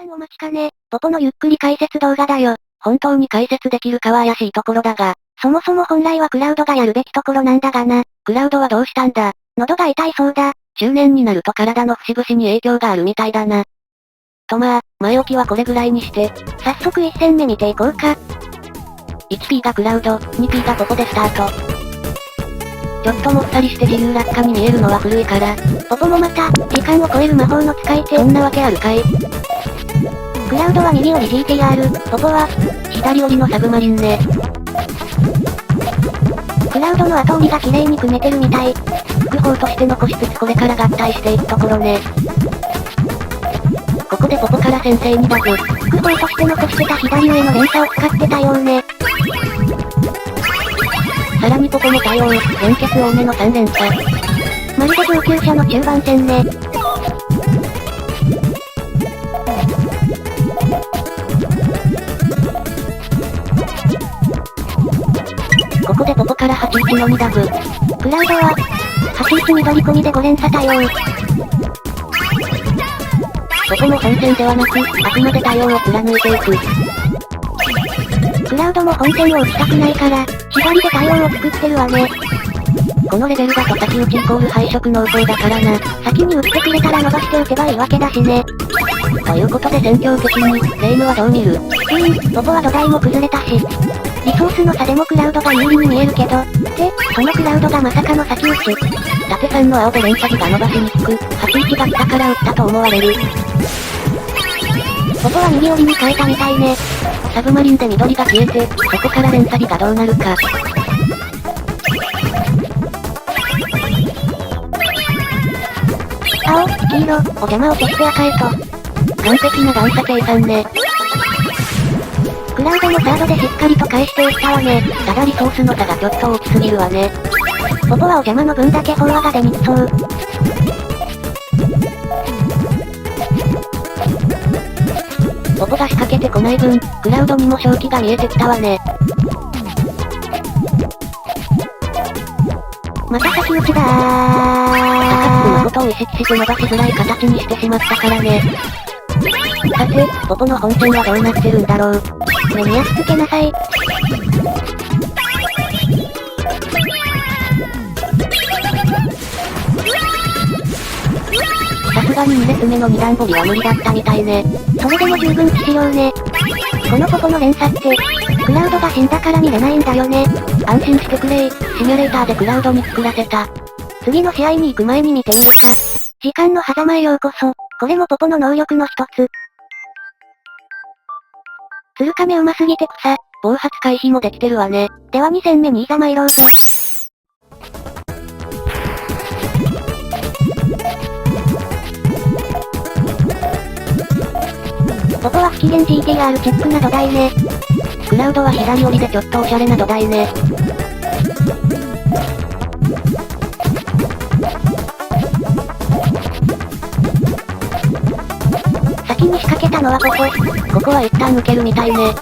んお待ちかね、ポポのゆっくり解説動画だよ。本当に解説できるかは怪しいところだが、そもそも本来はクラウドがやるべきところなんだがな。クラウドはどうしたんだ？喉が痛いそうだ。中年になると体の節々に影響があるみたいだな。とまあ、前置きはこれぐらいにして、早速1戦目見ていこうか。1P がクラウド、2P がポポでスタート。ちょっともっさりして自由落下に見えるのは古いから、ポポもまた、時間を超える魔法の使い手。そんなわけあるかい。クラウドは右折り GTR、ポポは、左折りのサブマリンね。クラウドの後折りが綺麗に組めてるみたい。副砲として残しつつこれから合体していくところね。ここでポポから先制にだぞ。副砲として残してた左上の連鎖を使ってたようね。さらにポポも対応、連結多めの3連鎖。まるで上級者の中盤戦ね。ここでポポから81の2ダブ。クラウドは、81緑込みで5連鎖対応。ポポも本線ではなく、あくまで対応を貫いていく。クラウドも本線を打ちたくないから、左で対応を作ってるわね。このレベルだと先打ちイコール配色濃厚だからな。先に打ってくれたら伸ばして打てばいいわけだしね。ということで戦況的に、レイムはどう見る？ポポは土台も崩れたし。リソースの差でもクラウドが有利に見えるけど、で、そのクラウドがまさかの先打ち。縦3の青で連鎖が伸ばしにくく、81が下から打ったと思われる。ポポは右折りに変えたみたいね。サブマリンで緑が消えて、そこから連鎖がどうなるか。青、黄色、お邪魔を消して赤へと。完璧な段差計算ね。クラウドもサードでしっかりと返していったわね。ただリソースの差がちょっと大きすぎるわね。ポポはお邪魔の分だけフォアが出にくそう。ポポが仕掛けてこない分、クラウドにも勝機が見えてきたわね。また先打ちだー。高くのことを意識して伸ばしづらい形にしてしまったからね。さて、ポポの本線はどうなってるんだろう。目に足つけなさい。さすがに2列目の2段掘りは無理だったみたいね。それでも十分致死量ね。このポポの連鎖って、クラウドが死んだから見れないんだよね。安心してくれー。シミュレーターでクラウドに作らせた。次の試合に行く前に見てみるか。時間の狭間へようこそ。これもポポの能力の一つ。鶴亀上手すぎて草。暴発回避もできてるわね。では2戦目にいざ参ろうぞ。ポポは不機嫌 GTR チェックな土台ね。クラウドは左折りでちょっとおしゃれな土台ね。先に仕掛けたのはポポ。ここは一旦抜けるみたいね。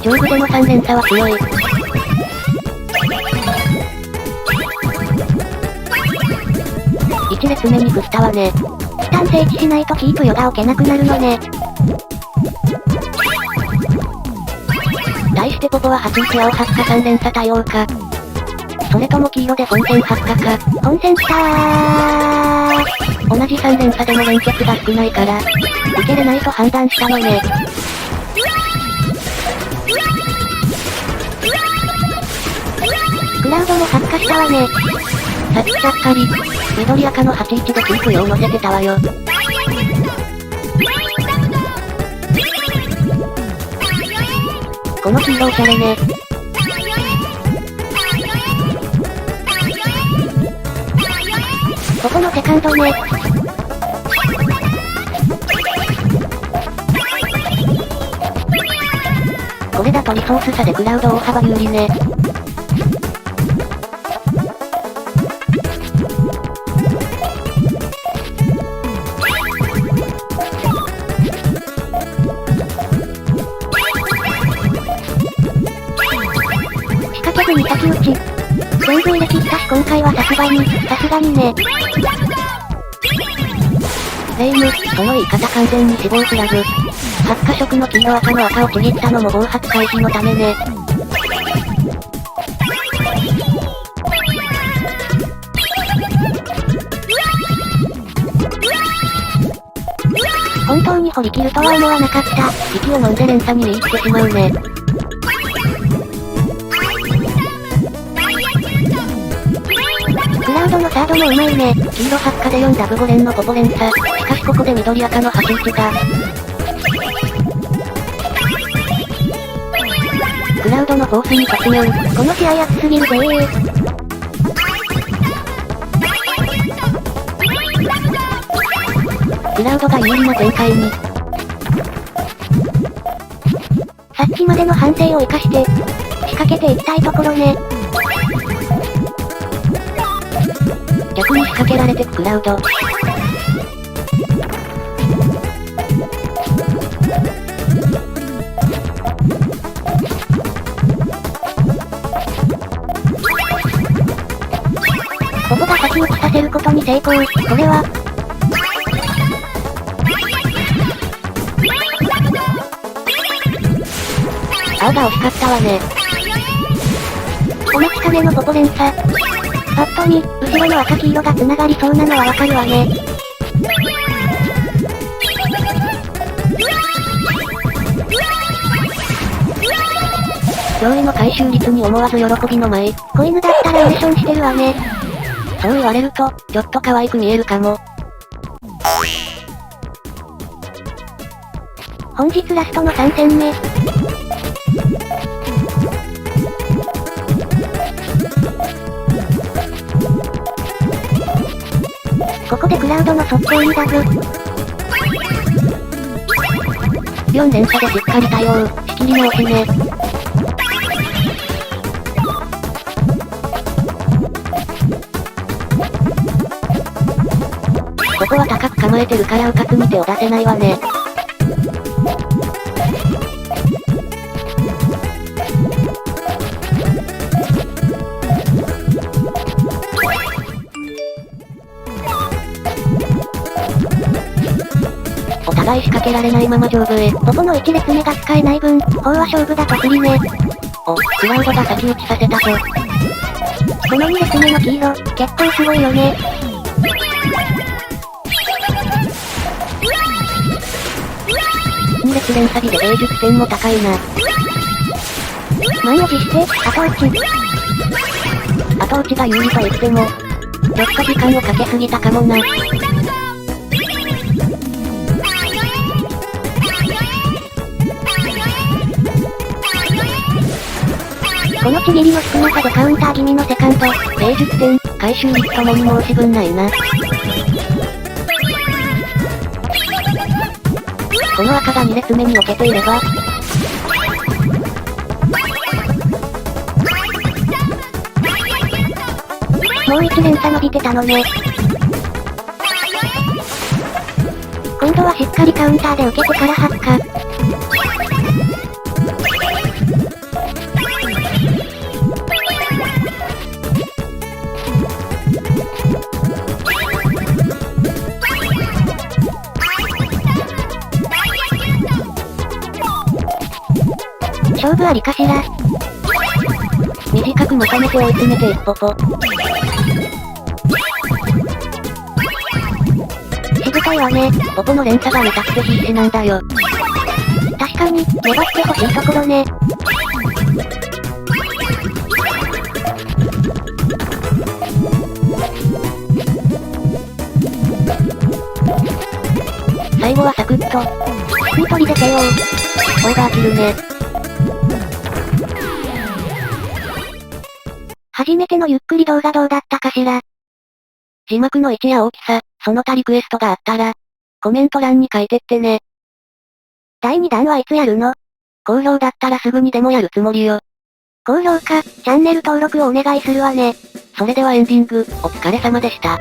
上部での3連鎖は強い。1列目に振ったわね。一旦整地しないとキープ余が置けなくなるのね。対してポポは81青発火3連鎖対応か。それとも黄色で本線発火か。本線来たー。同じ3連鎖でも連結が少ないから、受けれないと判断したのね。クラウドも発火したわね。さっきちゃっかり、緑赤の81でキープ用を乗せてたわよ。この黄色おしゃれね。ここのセカンドね。これだとリソース差でクラウド大幅有利ね。ぐに先打ち。全部入れ切ったし今回はさすがにね。レイム、その言い方完全に死亡フラグ。発火色の黄色赤の赤をちぎったのも暴発回避のためね。本当に掘り切るとは思わなかった。息を飲んで連鎖に見入ってしまうね。クラウドのサードもうまいね。黄色発火で4ラブ5連のポポ連鎖。しかしここで緑赤の橋打ちだ。クラウドのフォースに突入。この試合熱すぎるぜー。クラウドが有利な展開に。さっきまでの反省を生かして、仕掛けていきたいところね。逆に仕掛けられてくクラウド。ここが先打ちさせることに成功。これは、青が惜しかったわね。お待ちかねのポポ連鎖。パッと見、後ろの赤黄色が繋がりそうなのはわかるわね。驚異の回収率に思わず喜びの舞。子犬だったらウレションしてるわね。そう言われると、ちょっと可愛く見えるかも。本日ラストの3戦目。ここでクラウドの速攻にダブ。4連鎖でしっかり対応。仕切り直しね。ここは高く構えてるからうかつに手を出せないわね。お互い仕掛けられないまま上部へ。ポポの1列目が使えない分、法は勝負だとすりね。お、クラウドが先打ちさせたぞ。この2列目の黄色、結構すごいよね。2列連詐欺で芸術点も高いな。満を持して、後打ち。後打ちが有利と言っても、ちょっと時間をかけすぎたかもな。このちぎりの少なさでカウンター気味のセカンド。芸術点、回収率ともに申し分ないな。この赤が2列目に置けていれば。もう1連鎖伸びてたのね。今度はしっかりカウンターで受けてから発火。勝負ありかしら。短くまとめて追い詰めて一歩ぽ。しぶといわね。ポポの連鎖が見たくて必死なんだよ。確かに、粘ってほしいところね。最後はサクッと。ニトリで KO。オーバーキルね。初めてのゆっくり動画どうだったかしら。字幕の位置や大きさ、その他リクエストがあったら、コメント欄に書いてってね。第2弾はいつやるの？好評だったらすぐにでもやるつもりよ。高評価、チャンネル登録をお願いするわね。それではエンディング、お疲れ様でした。